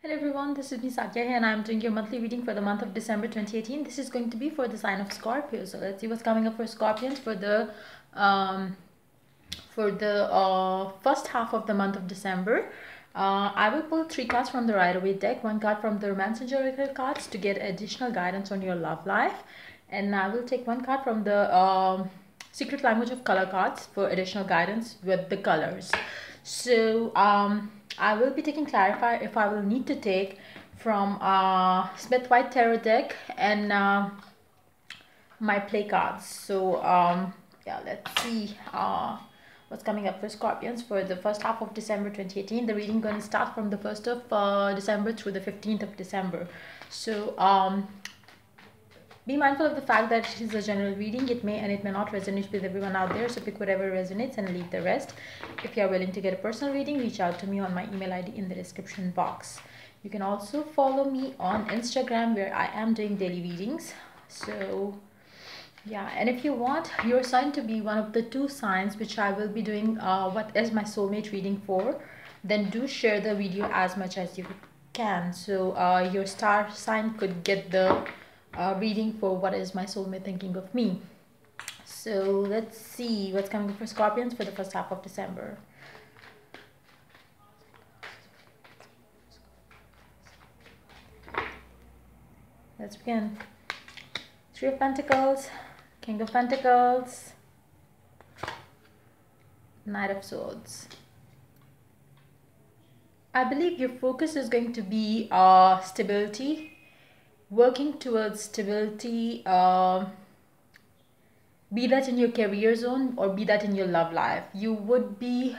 Hello everyone, this is me Sadia here and I'm doing your monthly reading for the month of December 2018. This is going to be for the sign of Scorpio. So let's see what's coming up for Scorpions for the first half of the month of December. I will pull 3 cards from the Rider Waite deck, 1 card from the Romance and Oracle cards to get additional guidance on your love life, and I will take 1 card from the Secret Language of Color cards for additional guidance with the colors. So I will be taking Clarify if I will need to take from Smith White Tarot deck and my play cards. So yeah, let's see what's coming up for Scorpions for the first half of December 2018. The reading going to start from the 1st of December through the 15th of December. So be mindful of the fact that it is a general reading. It may and it may not resonate with everyone out there, so pick whatever resonates and leave the rest. If you are willing to get a personal reading, reach out to me on my email ID in the description box. You can also follow me on Instagram where I am doing daily readings. So yeah, and if you want your sign to be one of the 2 signs which I will be doing what is my soulmate reading for, then do share the video as much as you can, so your star sign could get the reading for what is my soulmate thinking of me. So let's see what's coming up for Scorpions for the first half of December. Let's begin. 3 of Pentacles, King of Pentacles, Knight of Swords. I believe your focus is going to be stability, working towards stability, be that in your career zone or be that in your love life. You would be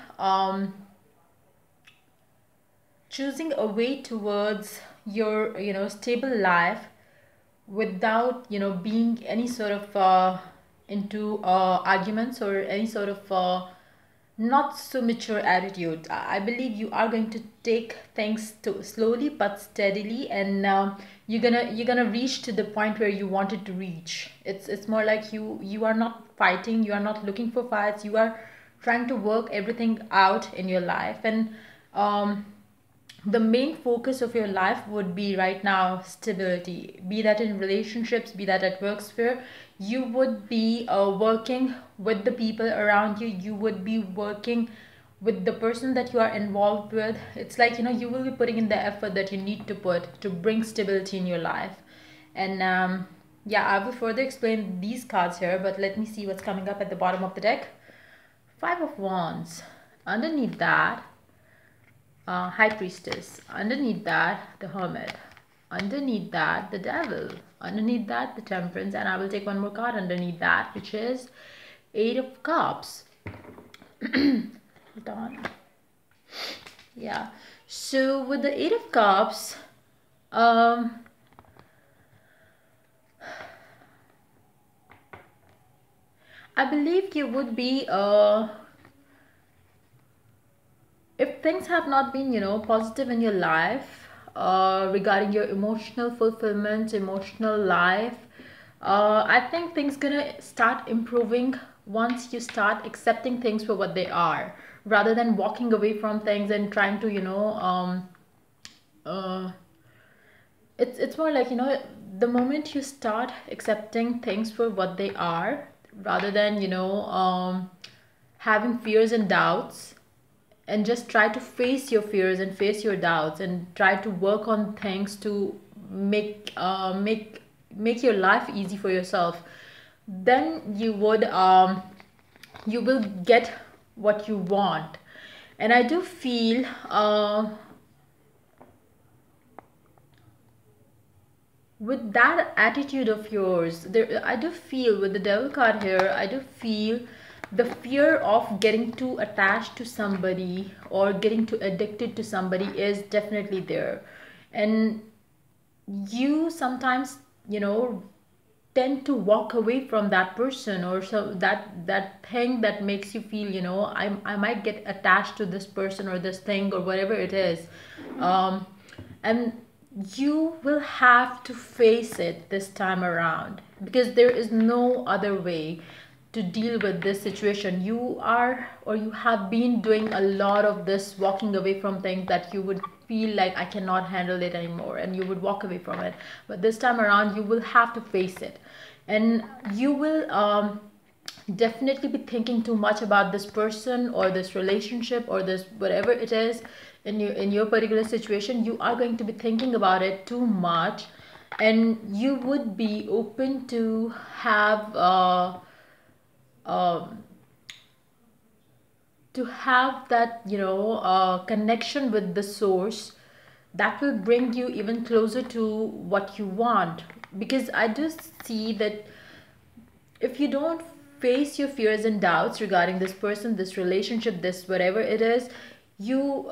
choosing a way towards your stable life without being any sort of into arguments or any sort of not so mature attitude. I believe you are going to take things slowly but steadily, and you're gonna reach to the point where you wanted to reach. It's more like you are not fighting, you are not looking for fights, you are trying to work everything out in your life, and the main focus of your life would be right now stability, be that in relationships, be that at work sphere. You would be working with the people around you, you would be working with the person that you are involved with. It's like you will be putting in the effort that you need to put to bring stability in your life. And yeah, I will further explain these cards here, but let me see what's coming up at the bottom of the deck. 5 of Wands. Underneath that, High Priestess. Underneath that, the Hermit. Underneath that, the Devil. Underneath that, the Temperance. And I will take 1 more card underneath that, which is 8 of Cups. Hold on. Yeah. So with the 8 of Cups, I believe you would be if things have not been positive in your life regarding your emotional fulfillment, emotional life, I think things gonna start improving once you start accepting things for what they are, rather than walking away from things and trying to it's more like the moment you start accepting things for what they are, rather than having fears and doubts, and just try to face your fears and face your doubts and try to work on things to make your life easy for yourself, then you will get what you want. And I do feel with that attitude of yours there, I do feel with the Devil card here, I do feel the fear of getting too attached to somebody or getting too addicted to somebody is definitely there. And you sometimes tend to walk away from that person, or so that thing that makes you feel I might get attached to this person or this thing or whatever it is. And you will have to face it this time around, because there is no other way to deal with this situation. You are, or you have been doing a lot of this walking away from things that you would feel like I cannot handle it anymore, and you would walk away from it. But this time around, you will have to face it, and you will definitely be thinking too much about this person or this relationship or this whatever it is in your particular situation. You are going to be thinking about it too much, and you would be open to have um that connection with the source that will bring you even closer to what you want. Because I do see that if you don't face your fears and doubts regarding this person, this relationship, this whatever it is, you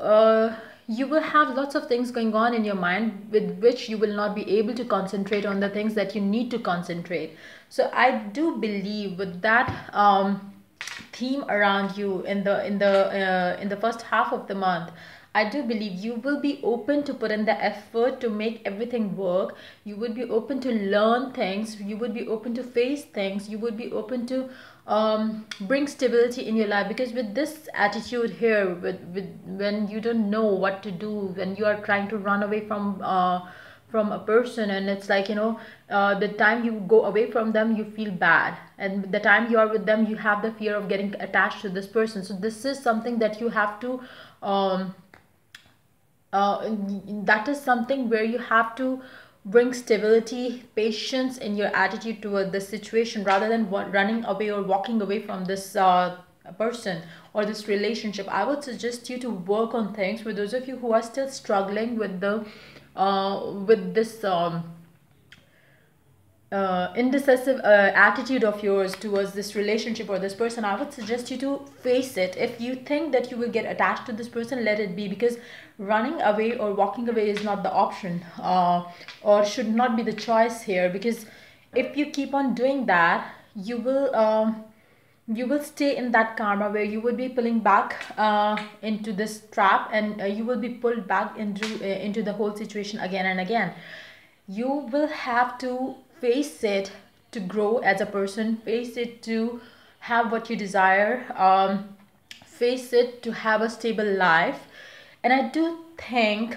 will have lots of things going on in your mind with which you will not be able to concentrate on the things that you need to concentrate. So I do believe with that theme around you in the first half of the month, I do believe you will be open to put in the effort to make everything work. You would be open to learn things. You would be open to face things. You would be open to bring stability in your life. Because with this attitude here, with when you don't know what to do, when you are trying to run away from a person, and it's like the time you go away from them, you feel bad, and the time you are with them, you have the fear of getting attached to this person. So this is something that you have to that is something where you have to bring stability, patience in your attitude toward the situation, rather than running away or walking away from this person or this relationship. I would suggest you to work on things. For those of you who are still struggling with the with this indecisive attitude of yours towards this relationship or this person, I would suggest you to face it. If you think that you will get attached to this person, let it be, because running away or walking away is not the option, or should not be the choice here. Because if you keep on doing that, you will stay in that karma where you will be pulling back into this trap, and you will be pulled back into the whole situation again and again. You will have to face it to grow as a person, face it to have what you desire, face it to have a stable life. And I do think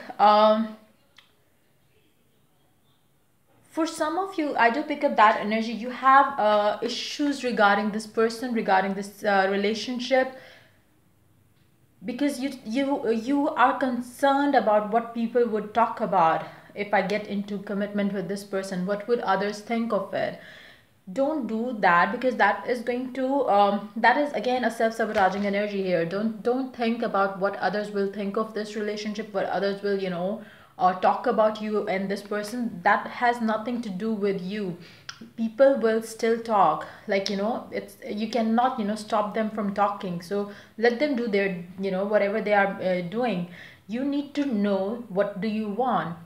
for some of you, I do pick up that energy. You have issues regarding this person, regarding this relationship, because you are concerned about what people would talk about. If I get into commitment with this person, what would others think of it? Don't do that, because that is going to that is again a self-sabotaging energy here. Don't think about what others will think of this relationship, what others will talk about you and this person. That has nothing to do with you. People will still talk, like it's, you cannot stop them from talking. So let them do their whatever they are doing. You need to know what do you want.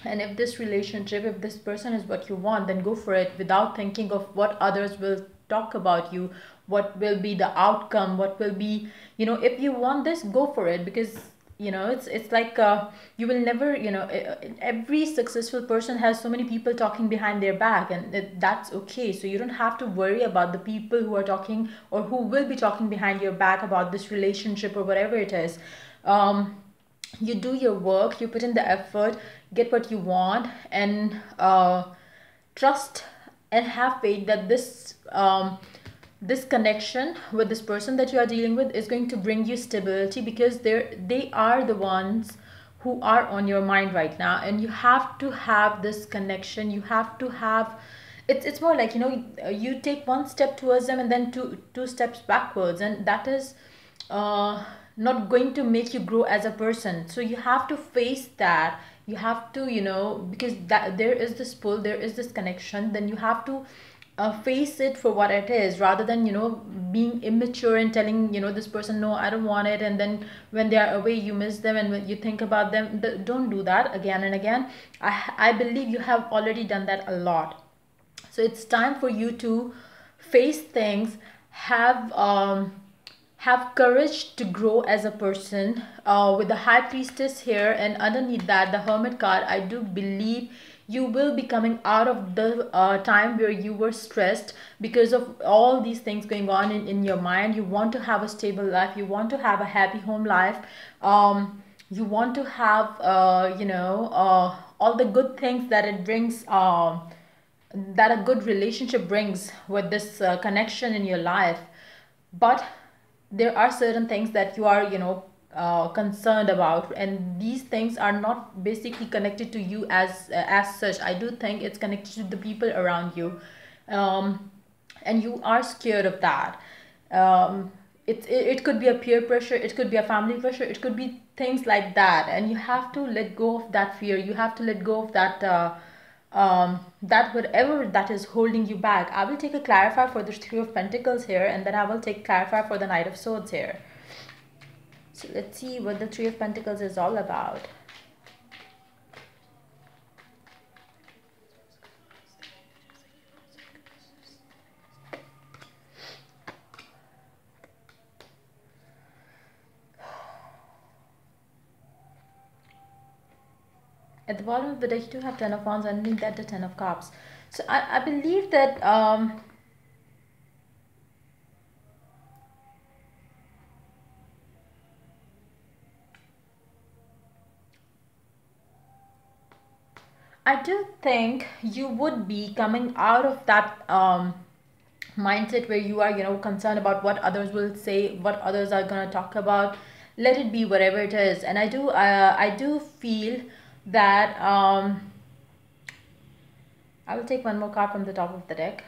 And if this relationship, if this person is what you want, then go for it without thinking of what others will talk about you, what will be the outcome, what will be, if you want this, go for it. Because it's like you will never, every successful person has so many people talking behind their back, and that's okay. So you don't have to worry about the people who are talking or who will be talking behind your back about this relationship or whatever it is. You do your work, you put in the effort, get what you want, and trust and have faith that this connection with this person that you are dealing with is going to bring you stability. Because they are the ones who are on your mind right now, and you have to have this connection. You have to have, it's more like you take one step towards them and then two steps backwards, and that is not going to make you grow as a person. So you have to face that. You have to because that there is this pull, there is this connection, then you have to face it for what it is, rather than being immature and telling this person, no, I don't want it, and then when they are away you miss them, and when you think about them, don't do that again and again. I believe you have already done that a lot. So it's time for you to face things, have courage to grow as a person. With the high priestess here, and underneath that the hermit card, I do believe you will be coming out of the time where you were stressed because of all these things going on in your mind. You want to have a stable life, you want to have a happy home life. You want to have all the good things that it brings, that a good relationship brings with this connection in your life. But there are certain things that you are concerned about, and these things are not basically connected to you as such. I do think it's connected to the people around you, um, and you are scared of that. It could be a peer pressure, it could be a family pressure, it could be things like that, and you have to let go of that fear. You have to let go of that that whatever that is holding you back. I will take a clarifier for the Three of Pentacles here, and then I will take clarifier for the Knight of Swords here. So let's see what the Three of Pentacles is all about. At the bottom of the deck, you do have Ten of Wands, underneath that the Ten of Cups. So I believe that I do think you would be coming out of that mindset where you are, concerned about what others will say, what others are going to talk about. Let it be whatever it is. And I do feel that I will take one more card from the top of the deck.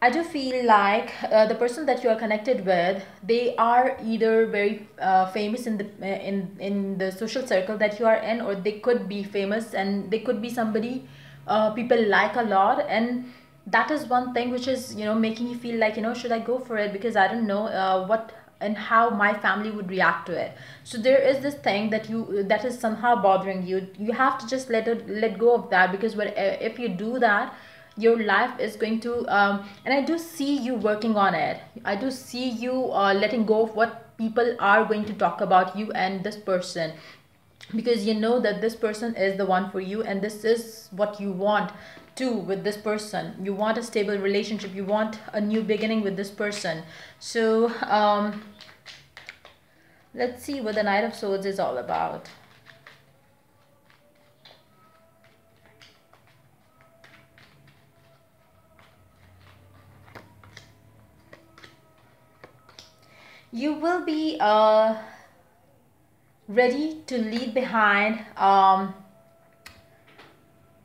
I do feel like the person that you are connected with, they are either very famous in the in the social circle that you are in, or they could be famous and they could be somebody people like a lot. And that is one thing which is making you feel like, should I go for it, because I don't know what and how my family would react to it. So there is this thing that is somehow bothering you. You have to just let go of that, because if you do that, your life is going to and I do see you working on it. I do see you letting go of what people are going to talk about you and this person, because you know that this person is the one for you, and this is what you want too with this person. You want a stable relationship, you want a new beginning with this person. So let's see what the Knight of Swords is all about. You will be ready to leave behind.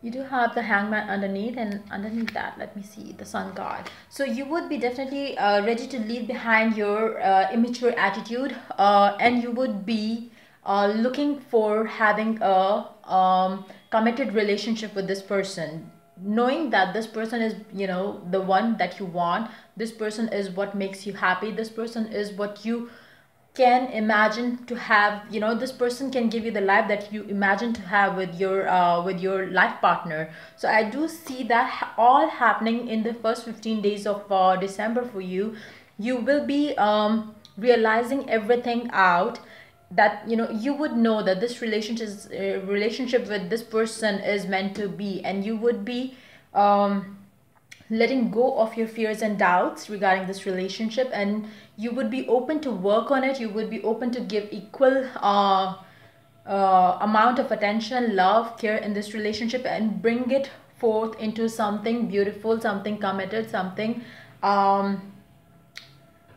You do have the Hangman underneath, and underneath that, let me see, the Sun card. So you would be definitely ready to leave behind your immature attitude, and you would be looking for having a committed relationship with this person, knowing that this person is the one that you want. This person is what makes you happy. This person is what you can imagine to have. This person can give you the life that you imagine to have with your life partner. So I do see that all happening in the first 15 days of December for you. You will be realizing everything out, that you would know that this relationship with this person is meant to be, and you would be letting go of your fears and doubts regarding this relationship, and you would be open to work on it. You would be open to give equal amount of attention, love, care in this relationship, and bring it forth into something beautiful, something committed, something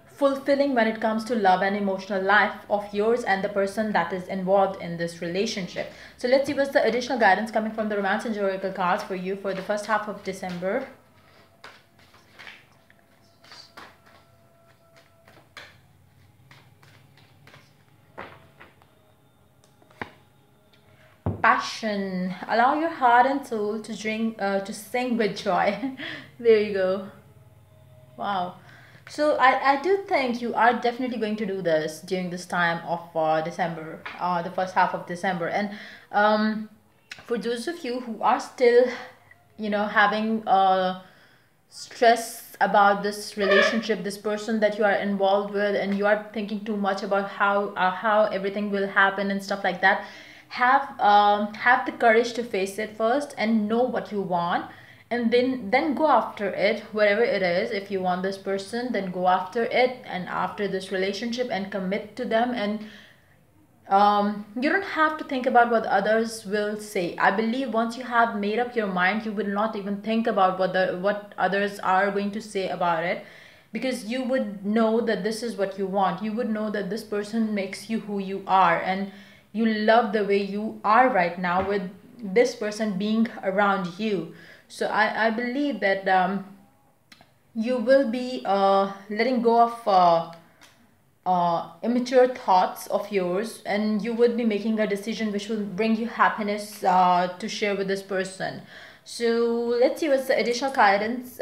fulfilling when it comes to love and emotional life of yours and the person that is involved in this relationship. So let's see what's the additional guidance coming from the Romance and Oracle cards for you for the first half of December. Passion. Allow your heart and soul to sing with joy. There you go. Wow. So I do think you are definitely going to do this during this time of December, the first half of December. And for those of you who are still, having stress about this relationship, this person that you are involved with, and you are thinking too much about how everything will happen and stuff like that, have the courage to face it first and know what you want, and then go after it, whatever it is. If you want this person, then go after it and after this relationship and commit to them. And you don't have to think about what others will say. I believe once you have made up your mind, you will not even think about what others are going to say about it, because you would know that this is what you want. You would know that this person makes you who you are, and you love the way you are right now with this person being around you. So I believe that you will be letting go of immature thoughts of yours, and you would be making a decision which will bring you happiness to share with this person. So let's see what's the additional guidance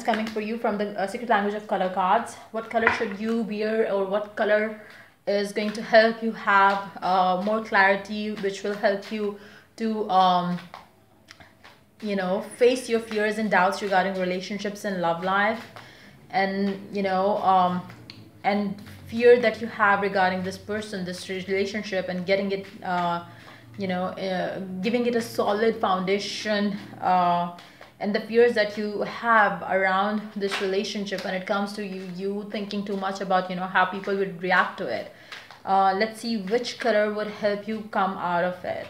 coming for you from the secret language of color cards. What color should you wear, or what color is going to help you have more clarity, which will help you to face your fears and doubts regarding relationships and love life, and and fear that you have regarding this person, this relationship, and getting it giving it a solid foundation, and the fears that you have around this relationship when it comes to you thinking too much about how people would react to it. Let's see which color would help you come out of it,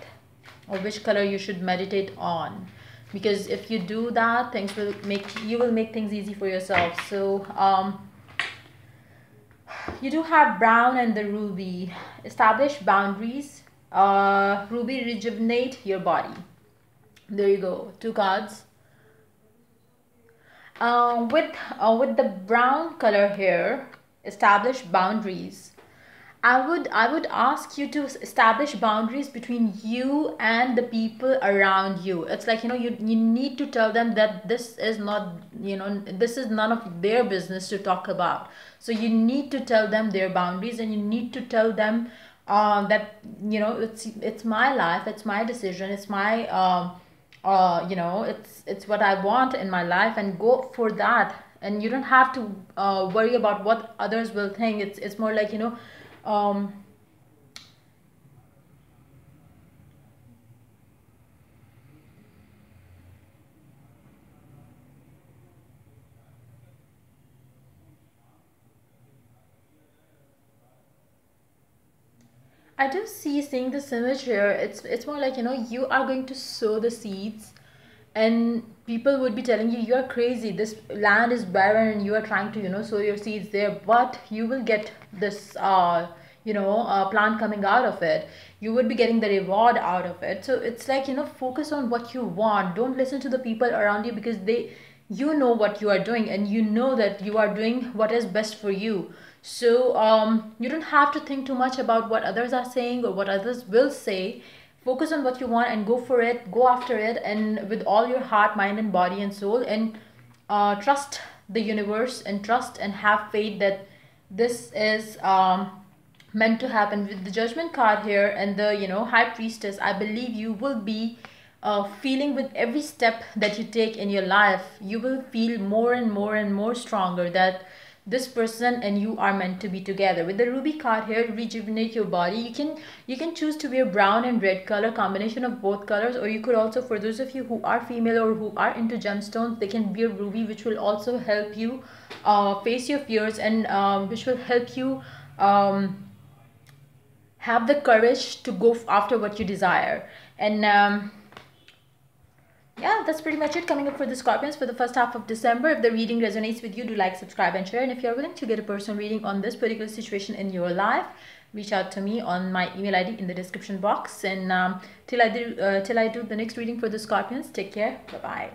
or which color you should meditate on, because if you do that, you will make things easy for yourself. So you do have brown and the ruby. Establish boundaries. Ruby, rejuvenate your body. There you go, two cards. With the brown color here, establish boundaries. I would ask you to establish boundaries between you and the people around you. It's like, you need to tell them that this is not, this is none of their business to talk about. So you need to tell them their boundaries, and you need to tell them that it's my life, it's my decision, it's my it's what I want in my life, and go for that. And you don't have to worry about what others will think. It's more like, um I do seeing this image here. It's more like, you are going to sow the seeds, and people would be telling you are crazy. This land is barren, and you are trying to sow your seeds there, but you will get this plant coming out of it. You would be getting the reward out of it. So it's like, focus on what you want. Don't listen to the people around you, because you know what you are doing, and you know that you are doing what is best for you. So you don't have to think too much about what others are saying or what others will say. Focus on what you want and go for it, go after it, and with all your heart, mind, and body and soul. And trust the universe, and trust and have faith that this is meant to happen. With the judgment card here and the high priestess, I believe you will be feeling, with every step that you take in your life, you will feel more and more and more stronger that this person and you are meant to be together. With the ruby card here, to rejuvenate your body, you can choose to wear brown and red color, combination of both colors. Or you could also, for those of you who are female or who are into gemstones, they can wear ruby, which will also help you face your fears, and which will help you have the courage to go after what you desire. And yeah, that's pretty much it coming up for the Scorpions for the first half of December. If the reading resonates with you, do like, subscribe, and share. And if you're willing to get a personal reading on this particular situation in your life, reach out to me on my email ID in the description box. And till I do the next reading for the Scorpions, take care. Bye bye.